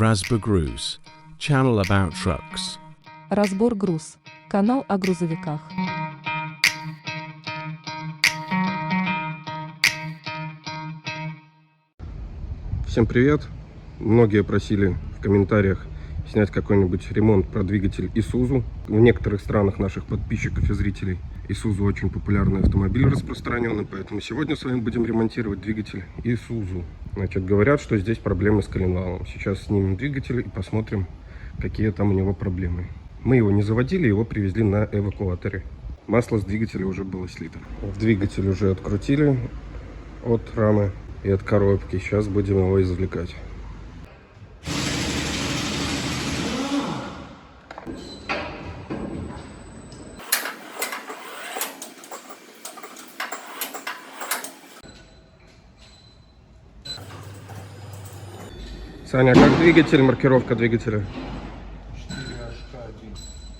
Разбор Груз, channel about trucks. Разбор груз. Канал о грузовиках. Всем привет! Многие просили в комментариях снять какой-нибудь ремонт про двигатель Isuzu. В некоторых странах наших подписчиков и зрителей Isuzu очень популярный автомобиль, распространенный, поэтому сегодня с вами будем ремонтировать двигатель Isuzu. Значит, говорят, что здесь проблемы с коленвалом. Сейчас снимем двигатель и посмотрим, какие там у него проблемы. Мы его не заводили, его привезли на эвакуаторе. Масло с двигателя уже было слито. В двигатель уже открутили от рамы и от коробки. Сейчас будем его извлекать. Саня, как двигатель, маркировка двигателя?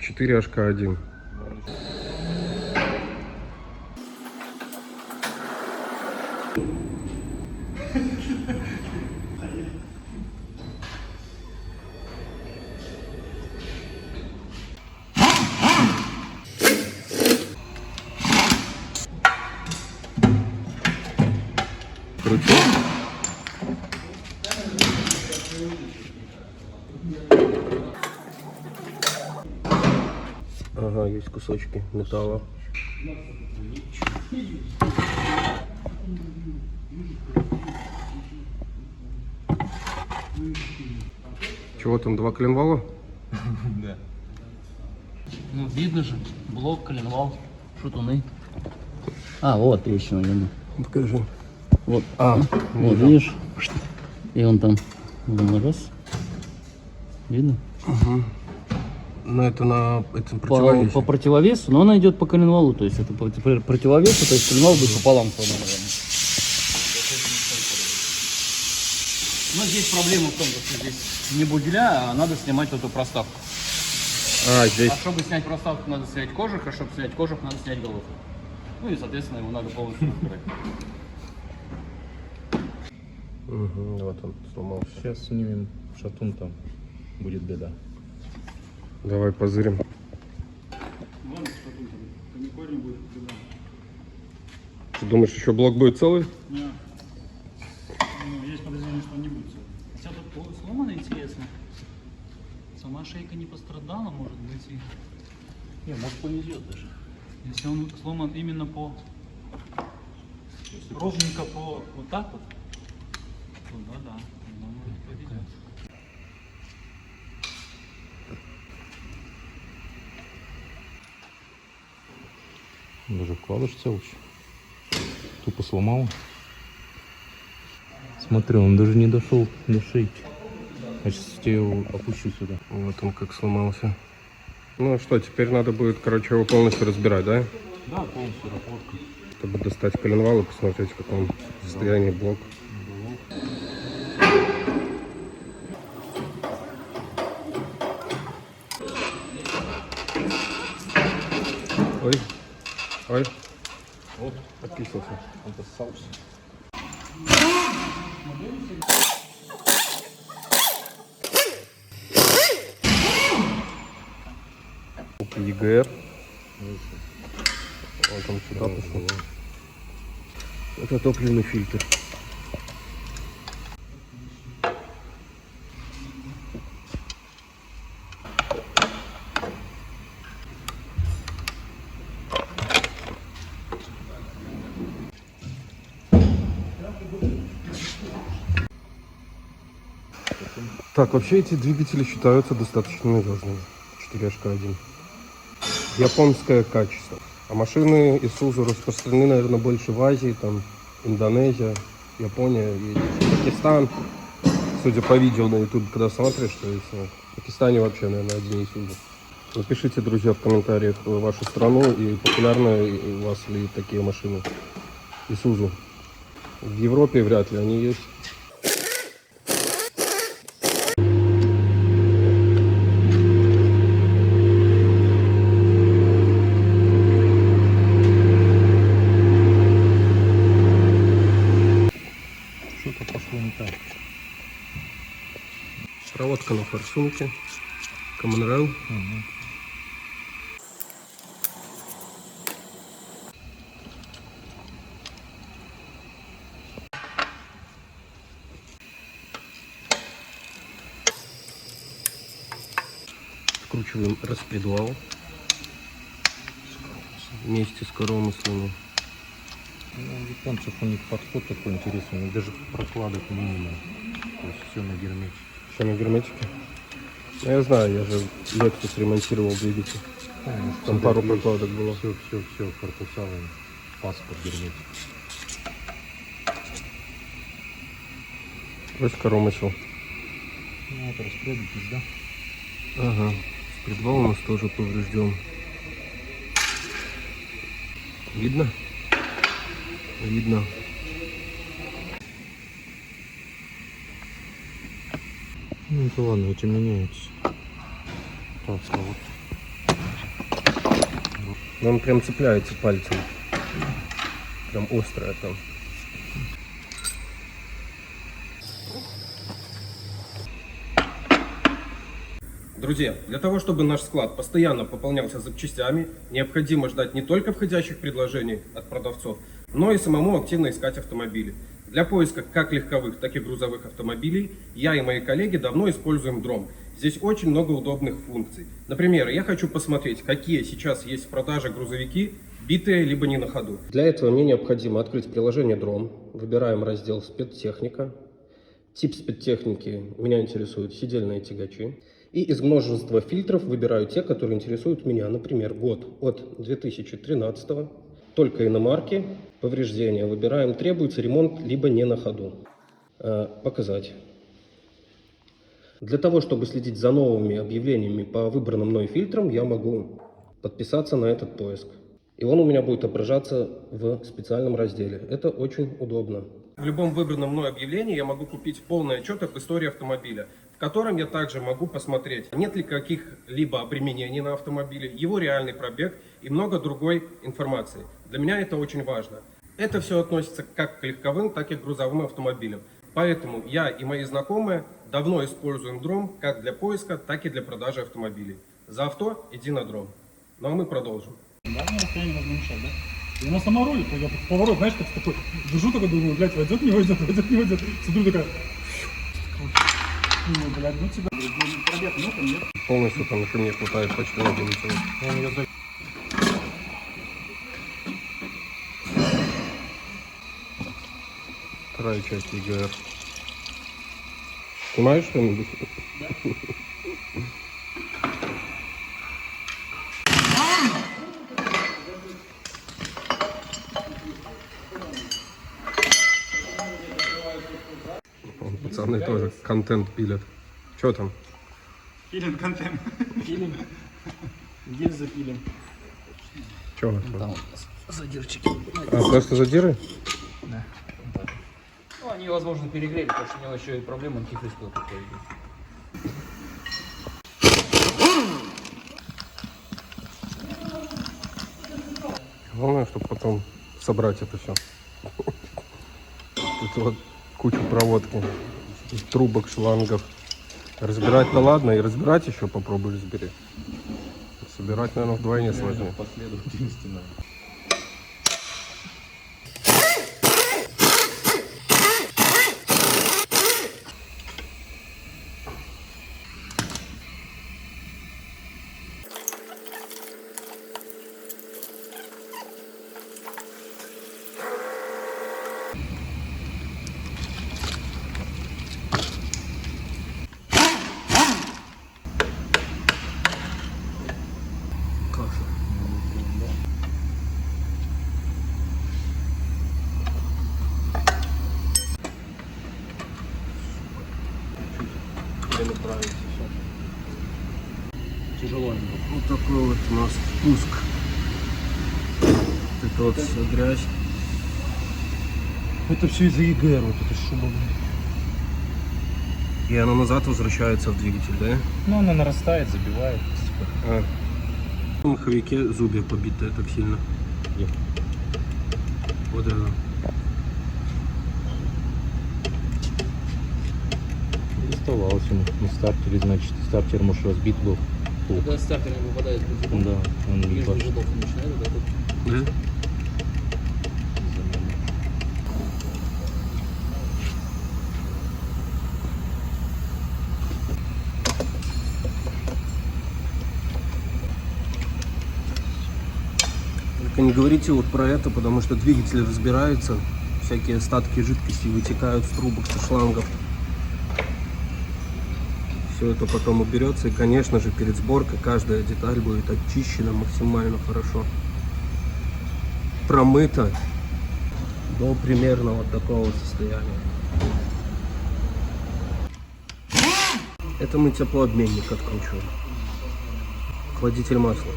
4HK1. 4HK1. Ага, есть кусочки металла. Чего там, два коленвала? Да. Ну, видно же, блок, коленвал, шатуны. А, вот еще один. Покажи. Вот, вот, видишь? И он там, раз. Видно? Угу. Но это на этом По противовесе. противовесу, но она идет по коленвалу, то есть это по противовесу, то есть коленвал будет пополам сломан, наверное. Но здесь проблема в том, что здесь не бугеля, а надо снимать эту проставку. Здесь. А чтобы снять проставку, надо снять кожух, а чтобы снять кожух, надо снять головку. Ну и, соответственно, его надо полностью разбирать. Угу, вот он сломался. Сейчас снимем шатун, там будет беда. Давай позырим. Ты думаешь, еще блок будет целый? Нет. Ну, есть подозрение, что он не будет целый. Хотя тут сломано, интересно. Сама шейка не пострадала, может быть, и... Не, может повезет даже. Если он сломан именно по... Ровненько по... Вот так вот, то да, тогда может повезет. Даже вкладыш целый. Тупо сломал. Смотри, он даже не дошел до шейки. Я сейчас я его опущу сюда. Вот он как сломался. Ну что, теперь надо будет, короче, его полностью разбирать, да? Да, полностью работка. Чтобы достать коленвал и посмотреть, в каком состоянии блок. Ой, ой, Вот, откисался. это соус. ЕГР. Вот он сюда пошел. Это топливный фильтр. Так, вообще эти двигатели считаются достаточно надежными. 4HK1. Японское качество. А машины Isuzu распространены, наверное, больше в Азии, там Индонезия, Япония и Пакистан. Судя по видео на YouTube, когда смотришь, то есть в Пакистане вообще, наверное, один Isuzu. Напишите, друзья, в комментариях вашу страну и популярны у вас ли такие машины Isuzu. В Европе вряд ли они есть. форсунки. Common Rail. Вкручиваем распредвал вместе с коромыслами. Ну, у японцев у них подход такой интересный, у них даже прокладок минимум. То есть все на гермете. Все на герметике. Ну, я знаю, я же Lexus ремонтировал двигатель. Там пару прокладок было. Все, корпуса, вон, паспорт, герметик. Просто коромысел. Ну, это распределитель, да? Ага. Предвал у нас тоже поврежден. Видно? Видно. Ну, это ладно, этим меняется. Так, а вот. Но он прям цепляется пальцем. Прям острое там. Друзья, для того, чтобы наш склад постоянно пополнялся запчастями, необходимо ждать не только входящих предложений от продавцов, но и самому активно искать автомобили. Для поиска как легковых, так и грузовых автомобилей я и мои коллеги давно используем Дром. Здесь очень много удобных функций. Например, я хочу посмотреть, какие сейчас есть в продаже грузовики, битые либо не на ходу. Для этого мне необходимо открыть приложение Дром. Выбираем раздел «Спецтехника». Тип спецтехники меня интересуют сидельные тягачи. И из множества фильтров выбираю те, которые интересуют меня. Например, год от 2013, только иномарки, повреждения. Выбираем «Требуется ремонт, либо не на ходу». Показать. Для того, чтобы следить за новыми объявлениями по выбранным мной фильтрам, я могу подписаться на этот поиск. И он у меня будет отображаться в специальном разделе. Это очень удобно. В любом выбранном мной объявлении я могу купить полный отчет об истории автомобиля, в котором я также могу посмотреть, нет ли каких-либо обременений на автомобиле, его реальный пробег и много другой информации. Для меня это очень важно. Это все относится как к легковым, так и к грузовым автомобилям. Поэтому я и мои знакомые давно используем Дром как для поиска, так и для продажи автомобилей. За авто иди на Дром. Ну а мы продолжим. Да, ну, расстояние можно мешать, да? И она сама рулит, я поворот, знаешь, как такой, держу такой, думаю, блядь, войдет, не войдет, смотрю, такая, думаю, блядь, ну тебя, пробег, ну там нет. Полностью там еще мне хватает почти на 11 минут. Вторая часть ЕГР. Снимаешь что-нибудь? Да. Пацаны тоже контент пилят. Что там? Пилим контент. Пилим. Гильзы пилим. Что? Там задирчики. А, просто задиры? Да. Ну, они, возможно, перегрели, потому что у него еще и проблема антифриз-то такой идет. Главное, чтобы потом собрать это все. Тут вот кучу проводки, трубок, шлангов. Разбирать-то ладно, и разбирать еще попробуй разбери. Собирать, наверное, вдвойне сложнее. Последовательности надо. Тяжело. Вот такой вот у нас спуск. Это вот вся грязь. Это все из-за ЕГР, вот эта шуба. И она назад возвращается в двигатель, да? Ну, она нарастает, забивает. А. В маховике зубья побитые так сильно. Где? Вот это. Есть оставался на стартере, значит, стартер, может, разбит был. Когда стартер не выпадает в принципе, Да, он не нижний башит. жидов начинает вот этот. Да? Только не говорите вот про это, потому что двигатель разбирается, всякие остатки жидкости вытекают с трубок, со шлангов. Все это потом уберется, и, конечно же, перед сборкой каждая деталь будет очищена максимально хорошо. Промыта до примерно вот такого состояния. Это мы теплообменник откручиваем. Охладитель масла.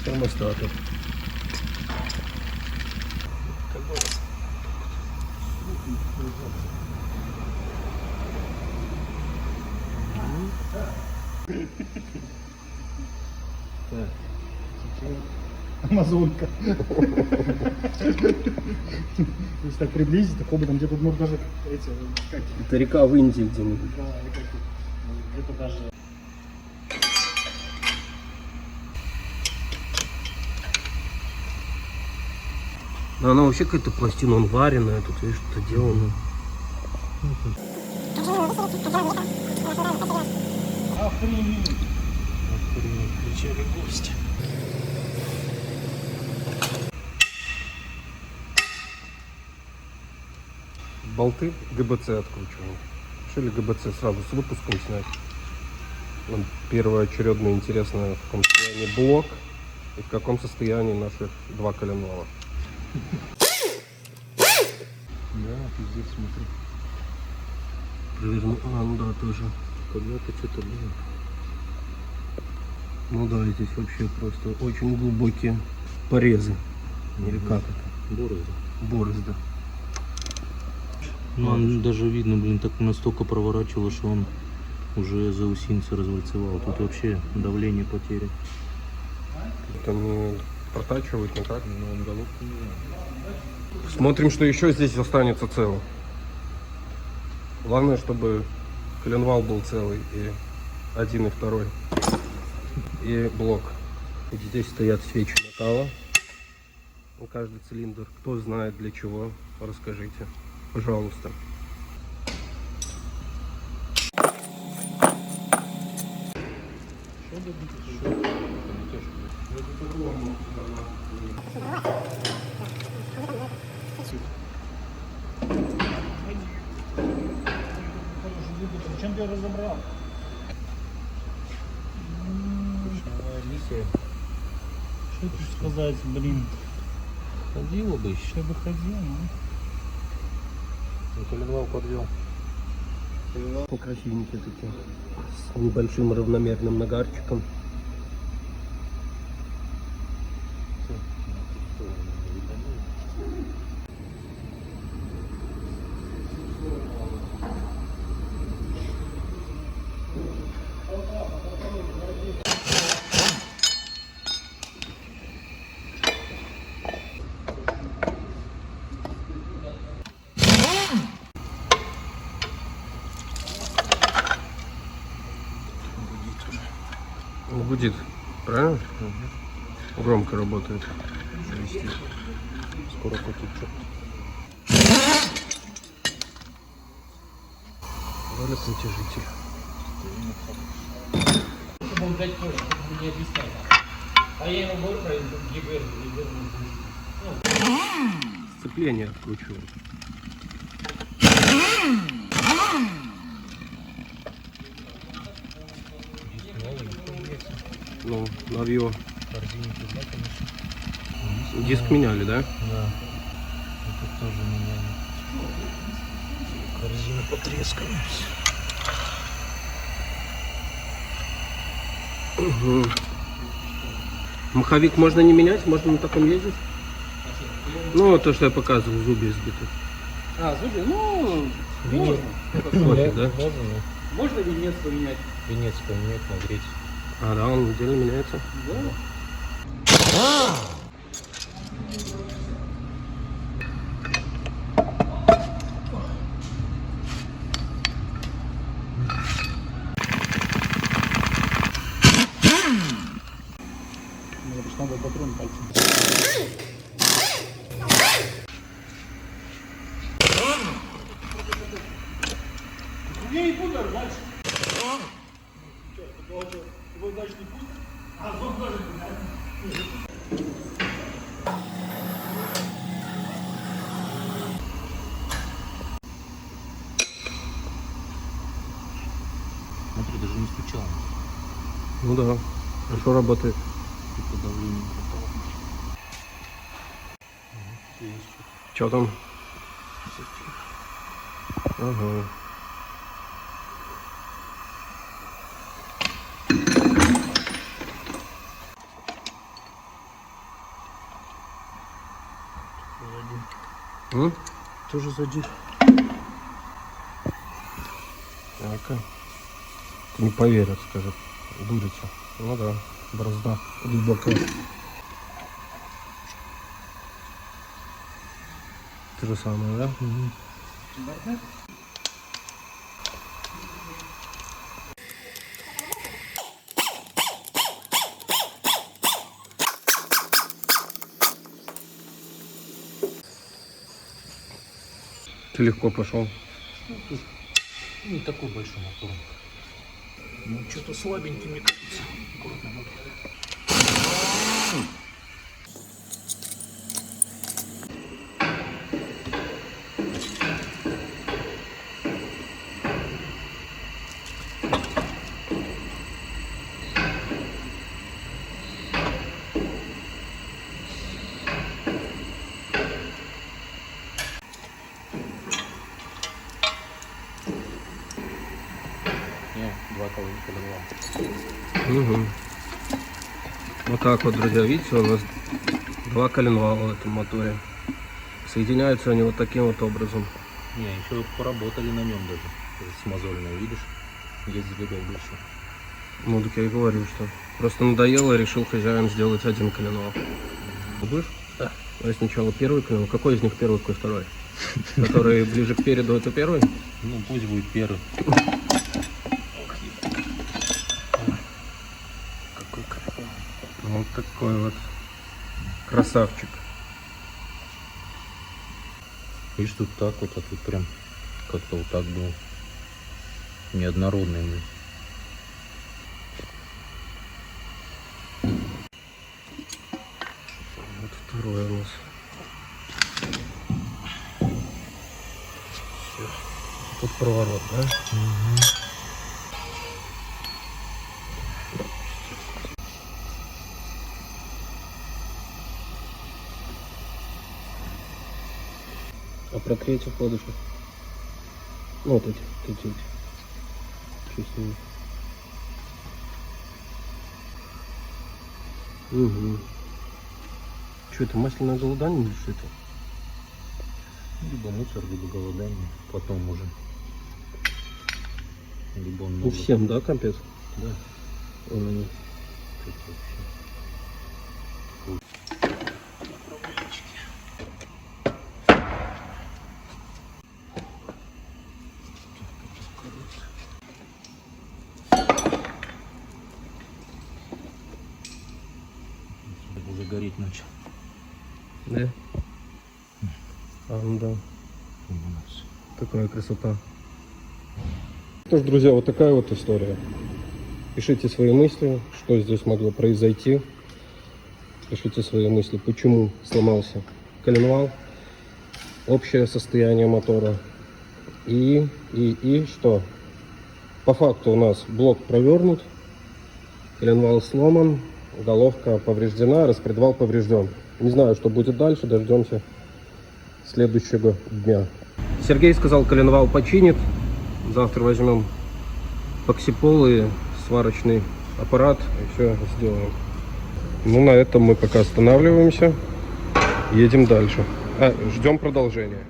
Термостаты. Амазонка. Если так приблизить, так оба там где-то, может, даже эти, как, Это река в Индии где-нибудь. да, или как, где-то даже... Но она вообще какая-то пластина, он вареная, тут видишь, что-то делано. Охренеть. Кричали гости. Болты ГБЦ откручиваем. Решили ГБЦ сразу с выпуском снять. Нам первоочередно интересно, в каком состоянии блок и в каком состоянии наших два коленвала. Да, пиздец, смотри. Проверну. А, ну да, тоже. Когда-то что-то было. Ну да, здесь вообще просто очень глубокие порезы. Или как это? Борозды. Борозды. Ну, он даже видно, блин, так настолько проворачивало, что он уже заусинцы развальцевал. Тут вообще давление потери. Это не протачивает никак. Но он головку не знаю. Смотрим, что еще здесь останется целым. Главное, чтобы коленвал был целый, и один, и второй. И блок. И здесь стоят свечи металла. На каждый цилиндр. Кто знает для чего, расскажите. Пожалуйста. Зачем ты разобрал? Алисия Что тут сказать, блин? ходила бы еще. Что бы ходил, ну? Коленвал подвел. Красивенькие такие. С небольшим равномерным нагарчиком. Гудит, правильно? Угу. Громко работает. Скоро потечет. Ролик натяжитель. Чтобы он, блядь, понял, чтобы не объяснять. А я ему говорю про ЕГР. Сцепление откручиваем. Ну, новье. Диск меняли, да? Да. Это тоже меняли. Корзина потрескалась. Маховик можно не менять, можно на таком ездить. Ну, то, что я показывал, зубья сбиты. А, зубы, ну, Винец. Кофе, да? Можно, но можно венец поменять. венец поменять, нагреть. А, да, он отдельно меняется. Да. Надо патрон пальцем. Я не буду дальше. Его дальше не пустят. А зон тоже не. Смотри, даже не стучал. Ну да, хорошо работает. Типа давление попало. Есть Что там? Ага. М? тоже задир. Так. Не поверят, скажет. Дурится. Ну да, борозда глубокая. То же самое, да? Ты легко пошел. Не такой большой мотор. Ну, что-то слабенький, мне кажется. Не, 2 коленвала. Угу. Вот так вот, друзья, видите, у нас 2 коленвала в этом моторе. Соединяются они вот таким вот образом. Не, еще поработали на нем даже. С мозольной, видишь? Ездили долго еще. Ну, так я и говорю, что просто надоело, и решил хозяин сделать один коленвал. Будешь? Да. То есть сначала первый коленвал. Какой из них первый, какой второй? Который ближе к переду, это первый? Ну, пусть будет первый. Какой коленвал? Вот такой вот красавчик. Видишь, тут так вот, а тут прям как-то вот так был. Неоднородный. Блин. Вот второй у нас. Всё. Тут проворот, да? А про третий вкладышек? Ну, вот эти. Что с ними? Угу. Что это, масляное голодание или что это? Либо мусор, либо голодание. Потом уже. Либо он Ну много. всем, да, капец? Да. Вон они. Тут вообще. Уже гореть начал. Да? А, ну да. У нас. Такая красота. Что ж, друзья, вот такая вот история. Пишите свои мысли, что здесь могло произойти. Пишите свои мысли, почему сломался коленвал, общее состояние мотора. И что? По факту у нас блок провернут, коленвал сломан, головка повреждена, распредвал поврежден. Не знаю, что будет дальше, дождемся следующего дня. Сергей сказал, коленвал починит. Завтра возьмем поксипол и сварочный аппарат и все сделаем. Ну, на этом мы пока останавливаемся. Едем дальше. Ждем продолжения.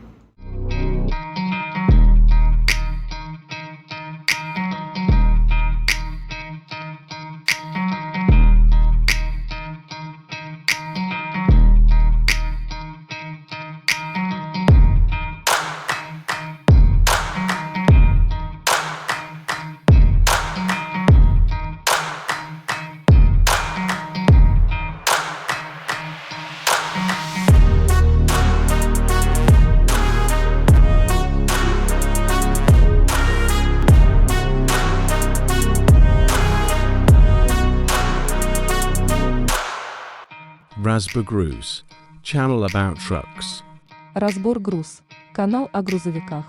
Разбор Груз. Channel about trucks. Разбор груз. Канал о грузовиках.